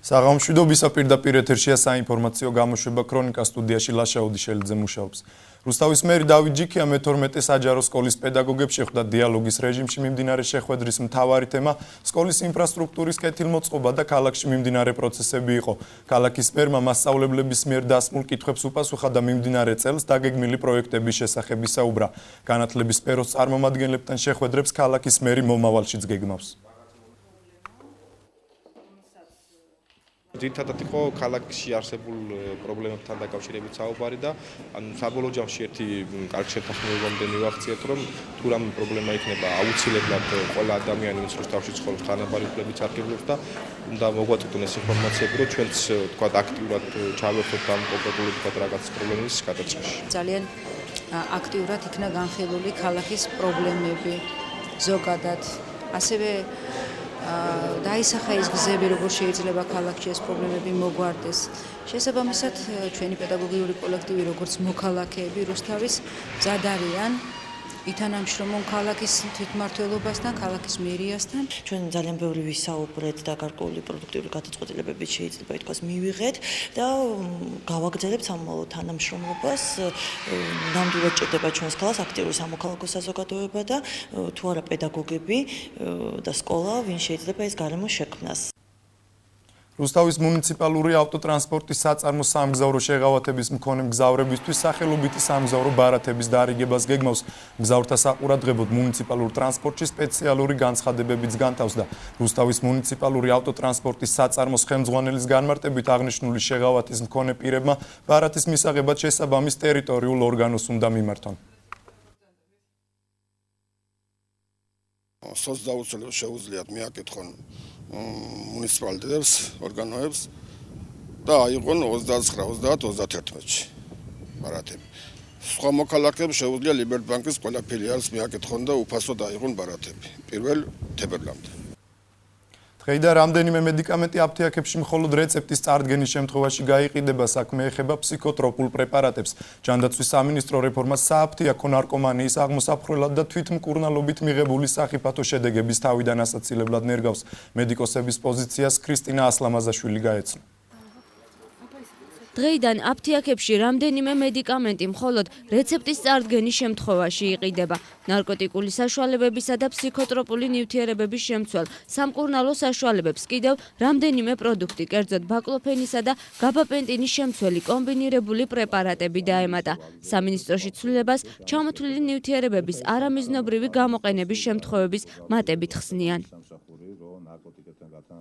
საღამოშვიდობისა პირდაპირ ეთერშია საინფორმაციო გამოშვება ქრონიკა სტუდიაში ლაშა ოდიშელიძე მუშაობს. რუსთავის მერი დავით ჯიქია მე-12 საჯარო სკოლის პედაგოგებს შეხვდა დიალოგის რეჟიმში მიმდინარე შეხვედრის მთავარი თემა სკოლის ინფრასტრუქტურის კეთილმოწყობა და ქალაქში მიმდინარე პროცესები იყო. ქალაქის მერმა მასწავლებლების მიერ დასმულ კითხვებს უპასუხა და მიმდინარე წელს დაგეგმილი პროექტების შესახებ ისაუბრა. განათლების სფეროს წარმომადგენლებთან შეხვედრებს ქალაქის მერი მომავალშიც გეგმავს. ძირითადად იყო ქალაქში არსებულ პრობლემებთან დაკავშირებით საუბარი და საბოლოო ჯამში ერთი კარგი შეთანხმებამდე მივახციეთ, რომ თუ რამე პრობლემა იქნება, აუცილებლად ყველა ადამიანი, ვინც რუსთავში ცხოვრობს, თანაბარი უფლებებით სარგებლობს და უნდა მოგვაწოდონ ეს ინფორმაციები, რომ ჩვენც თქვა აქტიურად ჩავერთოთ ამ კონკრეტული რაღაც პრობლემის გადაწყვეტაში. ძალიან აქტიურად იქნა განხილული ქალაქის პრობლემები ზოგადად, ასევე დაისახა ის გზები, როგორ შეიძლება ქალაქში ეს პრობლემები მოგვარდეს. შესაბამისად, ჩვენი პედაგოგიური კოლექტივი, როგორც მოქალაქეები რუსთავის მზად არიან ითანამშრომლონ ქალაქის თვითმმართველობასთან, ქალაქის მერიასთან. ჩვენ ძალიან ბევრი ვისაუბრეთ და გარკვეული პროდუქტიული გადაწყვეტილებები შეიძლება ითქვას მივიღეთ და გავაგრძელებთ ამ თანამშრომლობას. ნამდვილად ჭირდება ჩვენს ქალაქს აქტიური სამოქალაქო საზოგადოება და თუ არა პედაგოგები და სკოლა, ვინ შეიძლება ეს გარემო შექმნას. რუსთავის მუნიციპალური ავტოტრანსპორტის საწარმო სამგზავრო შეღავათების მქონე მგზავრებისთვის სახელობითი სამგზავრო ბარათების დარიგებას გეგმავს. მგზავრთა საყურადღებოდ მუნიციპალურ ტრანსპორტში სპეციალური განცხადებებიც განთავსდა. რუსთავის მუნიციპალური ავტოტრანსპორტის საწარმოს ხელმძღვანელის განმარტებით აღნიშნული შეღავათის მქონე პირებმა ბარათის მისაღებად შესაბამის ტერიტორიულ ორგანოს უნდა მიმართონ. სოცდაუცილებლად შეუძლიათ მიაკითხონ მუნიციპალიტეტებს, ორგანოებს და აიღონ 29-30-31-ში ბარათები. სხვა მოქალაქეებს შეუძლია ლიბერტბანკის ყველა ფილიალს მიაკითხონ და უფასოდ აიღონ ბარათები 1 თებერვლამდე. დღეიდან რამდენიმე მედიკამენტი აფთიაქებში მხოლოდ რეცეპტის წარდგენის შემთხვევაში გაიყიდება. საქმე ეხება ფსიქოტროპულ პრეპარატებს. ჯანდაცვის სამინისტრო რეფორმას სააფთიაქო ნარკომანიის აღმოსაფხრელად და თვითმკურნალობით მიღებული სახიფათო შედეგების თავიდან ასაცილებლად ნერგავს. მედიკოსების პოზიციას ქრისტინა ასლამაზაშვილი გაეცნო. დღეიდან აფთიაქებში რამდენიმე მედიკამენტი მხოლოდ რეცეპტის წარდგენის შემთხვევაში იყიდება. ნარკოტიკული საშუალებებისა და ფსიქოტროპული ნივთიერებების შემცველ სამკურნალო საშუალებებს კიდევ რამდენიმე პროდუქტი, კერძოდ ბაკლოფენისა და გაბაპენტინის შემცველი კომბინირებული პრეპარატები დაემატა. სამინისტროში ცვლილებას ჩამოთვლილი ნივთიერებების არამიზნობრივი გამოყენების შემთხვევების მატებით ხსნიან.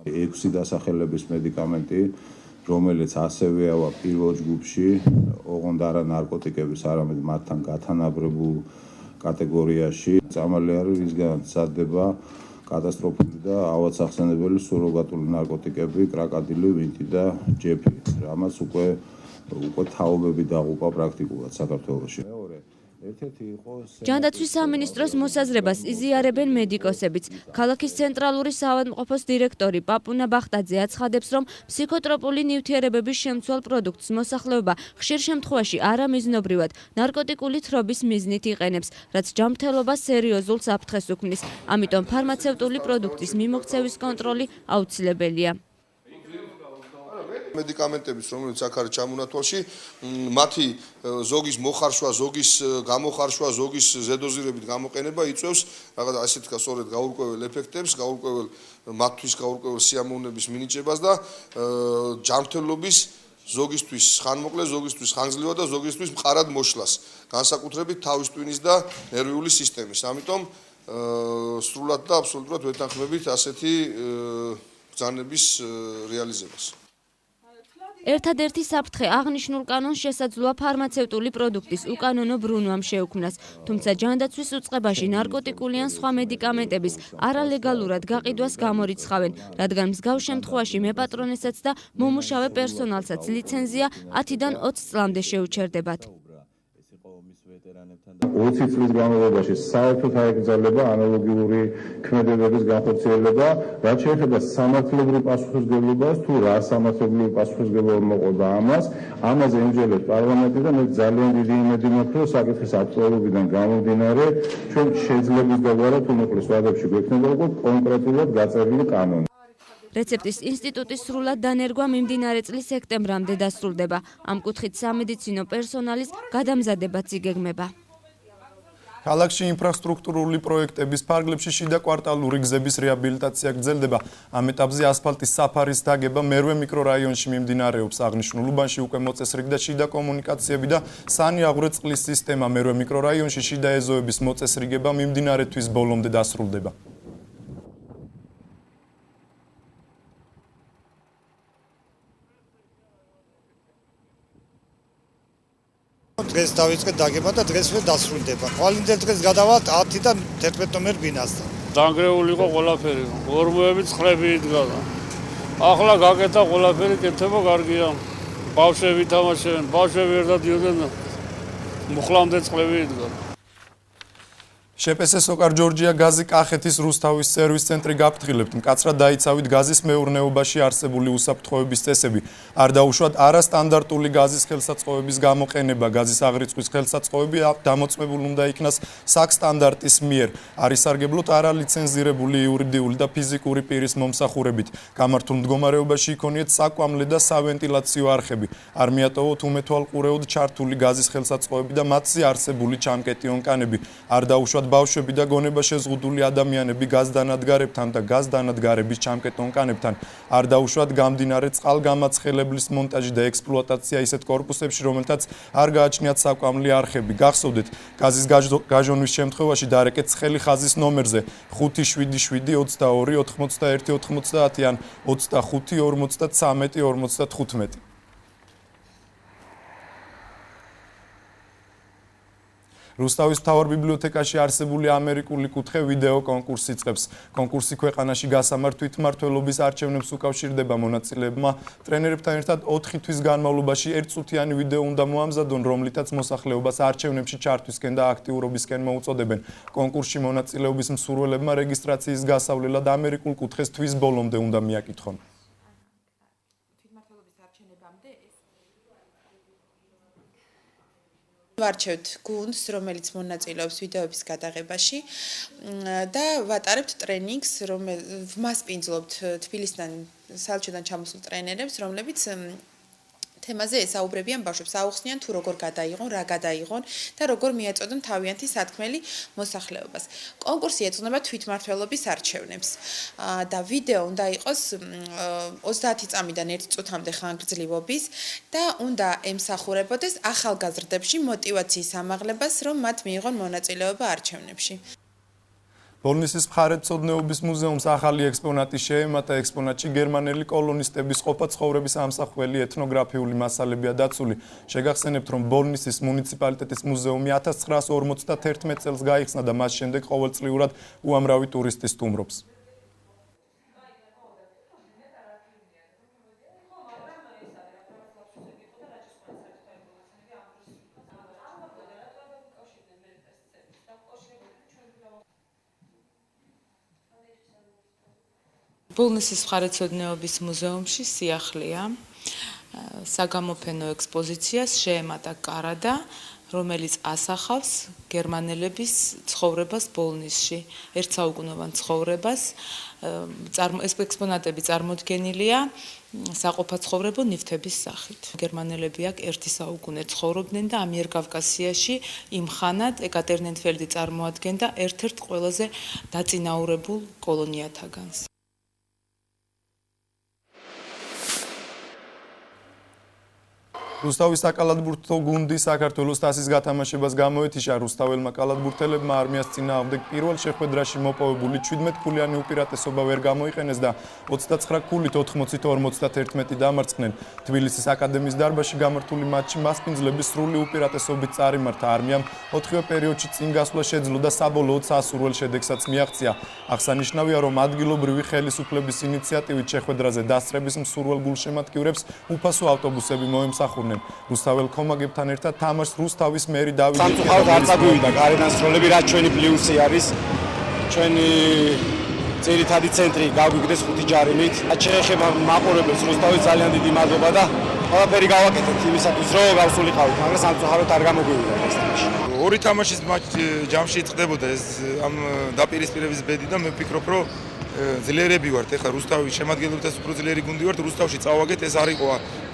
6 დასახელების მედიკამენტი, რომელიც ასევეა პირველ ჯგუფში, ოღონდ არა ნარკოტიკების, არამედ მათთან გათანაბრებულ კატეგორიაში. წამალი არის, რისგან სცადება კატასტროფული და ავადსახსენებელი სუროგატული ნარკოტიკები, კრაკადილი, ვინტი და ჯეფი, რამაც უკვე თაობები დაღუპა პრაქტიკულად საქართველოში. ჯანდაცვის სამინისტროს მოსაზრებას იზიარებენ მედიკოსებიც. ქალაქის ცენტრალური საავადმყოფოს დირექტორი პაპუნა ბახტაძე აცხადებს, რომ ფსიქოტროპული ნივთიერებების შემცველ პროდუქტს მოსახლეობა ხშირ შემთხვევაში არამიზნობრივად ნარკოტიკული თრობის მიზნით იყენებს, რაც ჯანმრთელობას სერიოზულ საფრთხეს უქმნის. ამიტომ ფარმაცევტული პროდუქტის მიმოქცევის კონტროლი აუცილებელია. მედიკამენტების, რომელიც აქ არის ჩამონათვალში, მათი ზოგის მოხარშვა, ზოგის გამოხარშვა, ზოგის ზედოზირებით გამოყენება იწვევს რაღაც ასეთ სწორედ გაურკვეველ ეფექტებს, მათთვის გაურკვეველ სიამოვნების მინიჭებას და ჯანმრთელობის ზოგისთვის ხანმოკლე, ზოგისთვის ხანგრძლივად და ზოგისთვის მყარად მოშლას, განსაკუთრებით თავის ტვინის და ნერვიული სისტემის. ამიტომ სრულად და აბსოლუტურად ვეთანხმებით ასეთი ბრძანების რეალიზებას. ერთადერთი საფრთხე აღნიშნულ კანონს შესაძლოა ფარმაცევტული პროდუქტის უკანონო ბრუნვამ შეუქმნას, თუმცა ჯანდაცვის უწყებაში ნარკოტიკული ან სხვა მედიკამენტების არალეგალურად გაყიდვას გამორიცხავენ, რადგან მსგავს შემთხვევაში მეპატრონესაც და მომუშავე პერსონალსაც ლიცენზია 10-დან 20 წლამდე შეუჩერდებათ. 20 წლის განმავლობაში საერთოდ აეკრძალება ანალოგიური ქმედებების განხორციელება, რაც შეეხება სამართლებრივ პასუხისმგებლობას, თუ რა სამართლებრივ პასუხისმგებლობა მოყვება ამაზე იმჯერებს პარლამენტი და მე ძალიან დიდი იმედი მაქვს, რომ საკითხის აქტუალობიდან გამომდინარე, ჩვენ შეძლებს დაგვარა თუ მოკლეს ვადებში გვექნება უკვე კონკრეტულად გაწერილი კანონი. რეცეპტის ინსტიტუტის სრულად დანერგვა მიმდინარე წლის სექტემბრამდე დასრულდება. ამ კუთხით სამედიცინო პერსონალის გადამზადებაც იგეგმება. ქალაქში ინფრასტრუქტურული პროექტების ფარგლებში შიდა კვარტალური გზების რეაბილიტაცია გრძელდება. ამ ეტაპზე ასფალტის საფარის დაგება მერვე მიკრორაიონში მიმდინარეობს. აღნიშნულ უბანში უკვე მოწესრიგდა შიდა კომუნიკაციები და სანიაღვრე წყლის სისტემა. მერვე მიკრორაიონში შიდა ეზოების მოწესრიგება მიმდინარე თვის ბოლომდე დასრულდება. დღეს დავიწყეთ დაგება და დღესვე დასრულდება. ხვალინდელ დღეს გადავალთ 10-დან 11 ნომერ ბინასთან. დანგრეული იყო ყველაფერი, ორმოები წხრები იდგა. ახლა გაკეთა ყველაფერი, კეთება კარგია. ბავშვები თამაშობენ, ბავშვები ერთად დიოდნენ. მუხლამდე წხრები იდგა. შეპესე სოკარ ჯორჯია გაზი კახეთის რუსთავის სერვის ცენტრი გაფრთხილებთ. მკაცრად დაიცავით გაზის მეურნეობაში არსებული უსაფრთხოების წესები. არ დაუშვათ არასტანდარტული გაზის ხელსაწყოების გამოყენება. გაზის აღრიცხვის ხელსაწყოები დამოწმებული უნდა იქნას საქსტანდარტის მიერ. არ ისარგებლოთ არალიცენზირებული იურიდიული და ფიზიკური პირის მომსახურებით. გამართულ მდგომარეობაში იქონიეთ საკვამლე და სავენტილაციო არხები. არ მიატოვოთ უმეთვალყურეოდ ჩართული გაზის ხელსაწყოები და მათზე არსებული ჩამკეტი ონკანები. არ დაუშვათ ბავშვები და გონება შეზღუდული ადამიანები გაზდანადგარებთან და გაზდანადგარების ჩამკეტ ონკანებთან. არ დაუშვათ გამდინარე წყალგამაცხელებლის მონტაჟი და ექსპლუატაცია ისეთ კორპუსებში, რომელთაც არ გააჩნიათ საკვამლი არხები. გახსოვდეთ, გაზის გაჟონვის შემთხვევაში დარეკეთ ცხელი ხაზის ნომერზე 577 22 91 90 ან 25 53 55. რუსთავის მთავარ ბიბლიოთეკაში არსებული ამერიკული კუთხე ვიდეო კონკურსს იწყებს. კონკურსი ქვეყანაში გასამართ თვითმმართველობის არჩევნებს უკავშირდება. მონაწილეებმა ტრენერებთან ერთად 4 თვის განმავლობაში ერთწუთიანი ვიდეო უნდა მოამზადონ, რომლითაც მოსახლეობას არჩევნებში ჩართვისკენ და აქტიურობისკენ მოუწოდებენ. კონკურსში მონაწილეობის მსურველებმა რეგისტრაციის გასავლელად ამერიკულ კუთხეს თვის ბოლომდე უნდა მიაკითხონ. ვარჩევთ გუნდს, რომელიც მონაწილეობს ვიდეოების გადაღებაში და ვატარებთ ტრენინგს, ვმასპინძლობთ თბილისიდან, საელჩოდან ჩამოსულ ტრენერებს, რომლებიც თემაზე ესაუბრებიან ბავშვებს, აუხსნიან თუ როგორ გადაიღონ, რა გადაიღონ და როგორ მიეწოდონ თავიანთი სათქმელი მოსახლეობას. კონკურსი ეძღვნება თვითმმართველობის არჩევნებს და ვიდეო უნდა იყოს 30 წამიდან 1 წუთამდე ხანგრძლივობის და უნდა ემსახურებოდეს ახალგაზრდებში მოტივაციის ამაღლებას, რომ მათ მიიღონ მონაწილეობა არჩევნებში. ბოლნისის მხარეთმცოდნეობის მუზეუმს ახალი ექსპონატი შეემატა. ექსპონატში გერმანელი კოლონისტების ყოფა ცხოვრების ამსახველი ეთნოგრაფიული მასალებია დაცული. შეგახსენებთ, რომ ბოლნისის მუნიციპალიტეტის მუზეუმი 1951 წელს გაიხსნა და მას შემდეგ ყოველწლიურად უამრავი ტურისტი სტუმრობს. ბოლნისის მხარეთმცოდნეობის მუზეუმში სიახლეა საგამოფენო ექსპოზიციას შეემატა კარადა, რომელიც ასახავს გერმანელების ცხოვრებას ბოლნისში, ერთსაუკუნოვან ცხოვრებას. ეს ექსპონატები წარმოდგენილია საყოფაცხოვრებო ნივთების სახით. გერმანელები აქ 1 საუკუნე ცხოვრობდნენ და ამიერკავკასიაში იმ ხანად ეკატერინენფელდი წარმოადგენდა ერთ-ერთ ყველაზე დაწინაურებულ კოლონიათაგანს. რუსთავის საკალათბურთო გუნდი საქართველოს თასის გათამაშებას გამოეთიშა. რუსთაველმა კალათბურთელებმა არმიას წინააღმდეგ პირველ შეხვედრაში მოპოვებული 17 ქულიანი უპირატესობა ვერ გამოიყენეს და 29 ქულით 80-51 დამარცხდნენ. თბილისის აკადემიის დარბაზში გამართული მატჩი მასპინძლების სრული უპირატესობით წარიმართა. არმიამ 4-ვე პერიოდში წინ გასვლა შეძლო და საბოლოოდ სასურველ შედეგსაც მიაღწია. აღსანიშნავია, რომ ადგილობრივი ხელისუფლების ინიციატივით შეხვედრაზე დასწრების მსურველ გულშემატკივრებს უფასო ავტობუსები მოემსახურნენ. რუსთაველ კომაგებთან ერთად თამაშს რუსთავის მერი დავით სამწუხაროდ არ წაგვივიდა გარედან სროლები, რაც ჩვენი პლუსი არის. ჩვენი ძირითადი ცენტრი გავიგდეს 5 ჯარიმით. შეეხება მაყურებელს რუსთავის ძალიან დიდი მადლობა და ყველაფერი გავაკეთეთ იმისათვის, რომ გავსულიყავით, მაგრამ სამწუხაროდ არ გამოგვივიდა ეს თამაში. ორი თამაშის ჯამში წყდებოდა ეს ამ დაპირისპირების ბედი და მე ვფიქრობ, რომ ძლიერები ვართ. ეხლა რუსთავის შემადგენლობითაც უფრო ძლიერი გუნდი ვართ. რუსთავში წავაგეთ, ეს არ იყო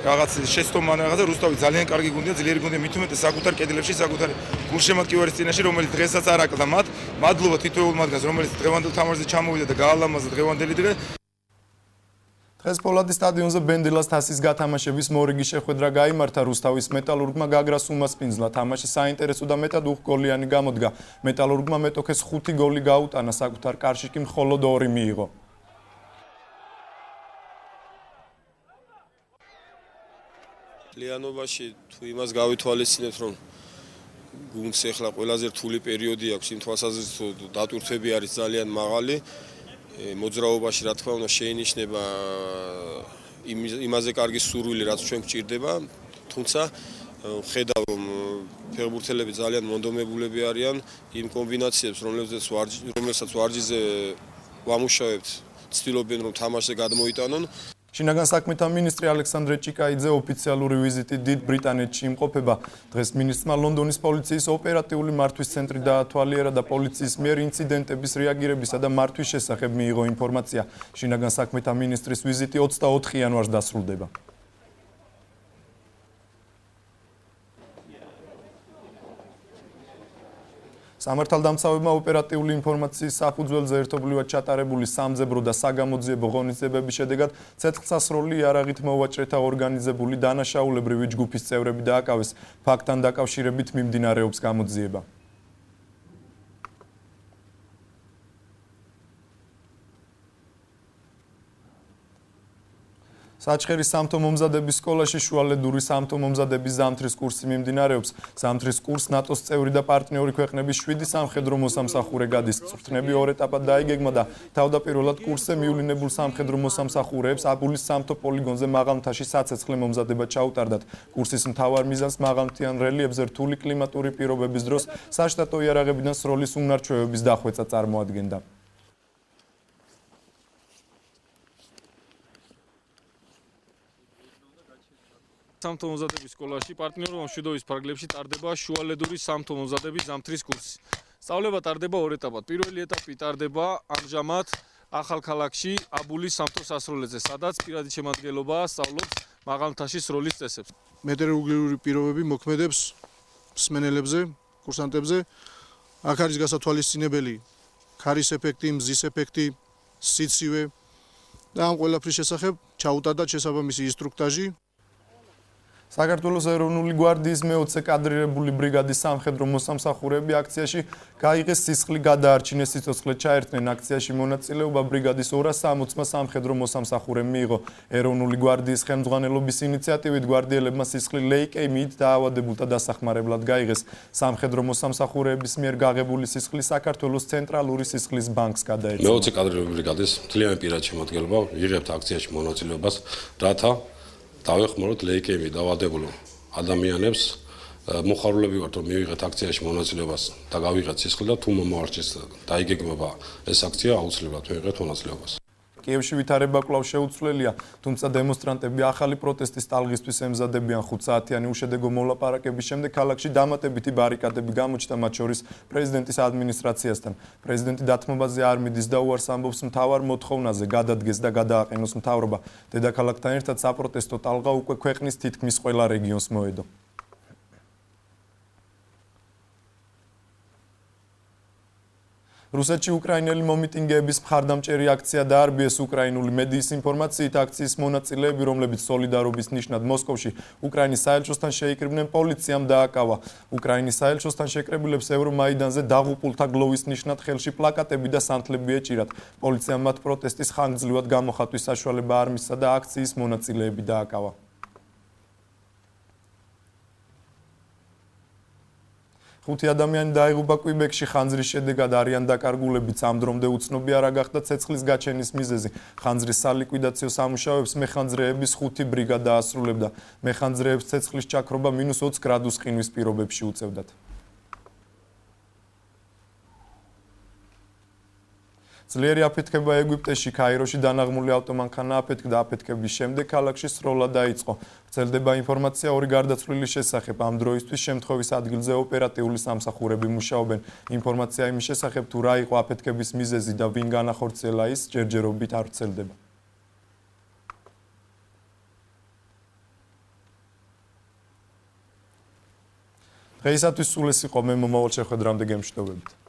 რაღაც შეცდომანი რაღაცა. რუსთავი ძალიან კარგი გუნდია, ძლიერი გუნდია, მით უმეტეს საკუთარ კედლებში, საკუთარ გულშემატკივარის წინაშე, რომელიც დღესაც არ აკლდა მათ. მადლობა თითოეულ მათგანს, რომელიც დღევანდელ თამაშზე ჩამოვიდა და გაალამაზა დღევანდელი დღე. დღეს ფოლადის სტადიონზე ბენდილას თასის გათამაშების მორიგი შეხვედრა გაიმართა. რუსთავის მეტალურგმა გაგრას უმასპინძლა. თამაში საინტერესო და მეტად უხკოლიანი გამოდგა. მეტალურგმა მეტოქეს 5 გოლი გაუტანა, საკუთარ კარში კი მხოლოდ 2 მიიღო. ლიანობაში თუ იმას გავითვალისწინებთ, რომ გუნდს ახლა ყველაზე რთული პერიოდი აქვს, იმ თვალსაზრისით დატვირთვები არის ძალიან მაღალი. მოძრაობაში რა თქმა უნდა შეინიშნება იმაზე კარგი სურვილი, რაც ჩვენ გვჭირდება, თუმცა ხედავ რომ ფეხბურთელები ძალიან მონდომებულები არიან იმ კომბინაციებს, რომელსაც ვარჯიშზე ვამუშავებთ, ცდილობენ რომ თამაშზე გადმოიტანონ. შინაგან საქმეთა მინისტრი ალექსანდრე ჭიკაიძე ოფიციალური ვიზიტით დიდ ბრიტანეთში იმყოფება. დღეს მინისტრმა ლონდონის პოლიციის ოპერატიული მართვის ცენტრი დაათვალიერა და პოლიციის მიერ ინციდენტების რეაგირებისა და მართვის შესახებ მიიღო ინფორმაცია. შინაგან საქმეთა მინისტრის ვიზიტი 24 იანვარს დასრულდება. სამართალდამცავებმა ოპერატიული ინფორმაციის საფუძველზე ერთობლივად ჩატარებული სამძებრო და საგამოძიებო ღონისძიებების შედეგად ცეცხლსასროლი იარაღით მოვაჭრეთა ორგანიზებული დანაშაულებრივი ჯგუფის წევრები დააკავეს. ფაქტთან დაკავშირებით მიმდინარეობს გამოძიება. საჩხერის სამთო მომზადების სკოლაში შუალედური სამთო მომზადების ზამთრის კურსი მიმდინარეობს. ზამთრის კურსს ნატოს წევრი და პარტნიორი ქვეყნების 7 სამხედრო მოსამსახურე გადის. წვრთნები 2 ეტაპად დაიგეგმა და თავდაპირველად კურსზე მიულინებულ სამხედრო მოსამსახურეებს აბულის სამთო პოლიგონზე მაღალმთაში საცეცხლე მომზადება ჩაუტარდათ. კურსის მთავარ მიზანს მაღალმთიან რელიეფზე რთული კლიმატური პირობების დროს საშტატო იარაღებიდან სროლის უნარჩვევების დახვეწა წარმოადგენდა. სამთო მომზადების სკოლაში პარტნიორობა მშვიდობის ფარგლებში ტარდება შუალედური სამთო მომზადების ზამთრის კურსი. სწავლება ტარდება 2 ეტაპად. პირველი ეტაპი ტარდება ამჟამად ახალქალაქში აბულის სამთო სასროლეზე, სადაც პირადი შემადგენლობა სწავლობს მაღალმთაში სროლის წესებს. მეტეოროლოგიური პირობები მოქმედებს მსმენელებზე, კურსანტებზე. აქ არის გასათვალისწინებელი ქარის ეფექტი, მზის ეფექტი, სიცივე და ამ ყველაფრის შესახებ ჩაუტარდა შესაბამისი ინსტრუქტაჟი. საქართველოს ეროვნული გვარდიის მე-20 კადრირებული ბრიგადის სამხედრო მოსამსახურეები აქციაში გაიღეს სისხლი გადაარჩინეს სიცოცხლე ჩაერთნენ. აქციაში მონაწილეობა ბრიგადის 260 სამხედრო მოსამსახურემ მიიღო. ეროვნული გვარდიის ხელმძღვანელობის ინიციატივით გვარდიელებმა სისხლი ლეიკემიით დაავადებულთა დასახმარებლად გაიღეს. სამხედრო მოსამსახურეების მიერ გაღებული სისხლი საქართველოს ცენტრალური სისხლის ბანკს გადაეცემა. მე-20 კადრირებული ბრიგადის მთლიანი პირადი შემადგენლობა იღებთ აქციაში მონაწილეობას, რათა დავეხმაროთ ლეიკემიით დაავადებულ ადამიანებს. მოხარულები ვართ რომ მივიღეთ აქციაში მონაწილეობას და გავიღეთ სისხლი და თუ მომავალში დაიგეგმება ეს აქცია აუცილებლად მივიღეთ მონაწილეობას. კიევში ვითარება კვლავ შეუცვლელია, თუმცა დემონსტრანტები ახალი პროტესტის ტალღისთვის ემზადებიან 5 საათიანი უშედეგო მოლაპარაკების შემდეგ ქალაქში დამატებითი ბარიკადები გამოჩნდა, მათ შორის პრეზიდენტის ადმინისტრაციასთან. პრეზიდენტი დათმობაზე არ მიდის და უარს ამბობს მთავარ მოთხოვნაზე გადადგეს და გადააყენოს მთავრობა. დედაქალაქთან ერთად საპროტესტო ტალღა უკვე ქვეყნის თითქმის ყველა რეგიონს მოედო. რუსეთში უკრაინელი მომიტინგეების მხარდამჭერი აქცია დაარბიეს. უკრაინული მედიის ინფორმაციით აქციის მონაწილეები, რომლებიც სოლიდარობის ნიშნად მოსკოვში უკრაინის საელჩოსთან შეიკრიბნენ, პოლიციამ დააკავა. უკრაინის საელჩოსთან შეკრებილებს ევრომაიდანზე დაღუპულთა გლოვის ნიშნად ხელში პლაკატები და სანთლები ეჭირათ. პოლიციამ მათ პროტესტის ხანგრძლივად გამოხატვის საშუალება არ მისცა და აქციის მონაწილეები დააკავა. 5 ადამიანი დაიღუპა კვიბეკში ხანძრის შედეგად არიან დაკარგულებიც. ამ დრომდე უცნობი არა გახდა ცეცხლის გაჩენის მიზეზი. ხანძრის სალიკვიდაციო სამუშაოებს მეხანძრეების 5 ბრიგადა ასრულებდა. მეხანძრეებს ცეცხლის ჩაქრობა -20 გრადუს ყინვის პირობებში უწევდათ. ძლიერი აფეთქება ეგვიპტეში, კაიროში დანაღმული ავტომანქანა აფეთქდა. აფეთქების შემდეგ ქალაქში სროლა დაიწყო. ვრცელდება ინფორმაცია ორი გარდაცვლილის შესახებ. ამ დროისთვის შემთხვევის ადგილზე ოპერატიული სამსახურები მუშაობენ. ინფორმაცია იმის შესახებ, თუ რა იყო აფეთქების მიზეზი და ვინ განახორციელა ის, ჯერჯერობით არ ვრცელდება. დღეისათვის სულ ეს იყო, მე მომავალ შეხვედრამდე გემშვიდობებით.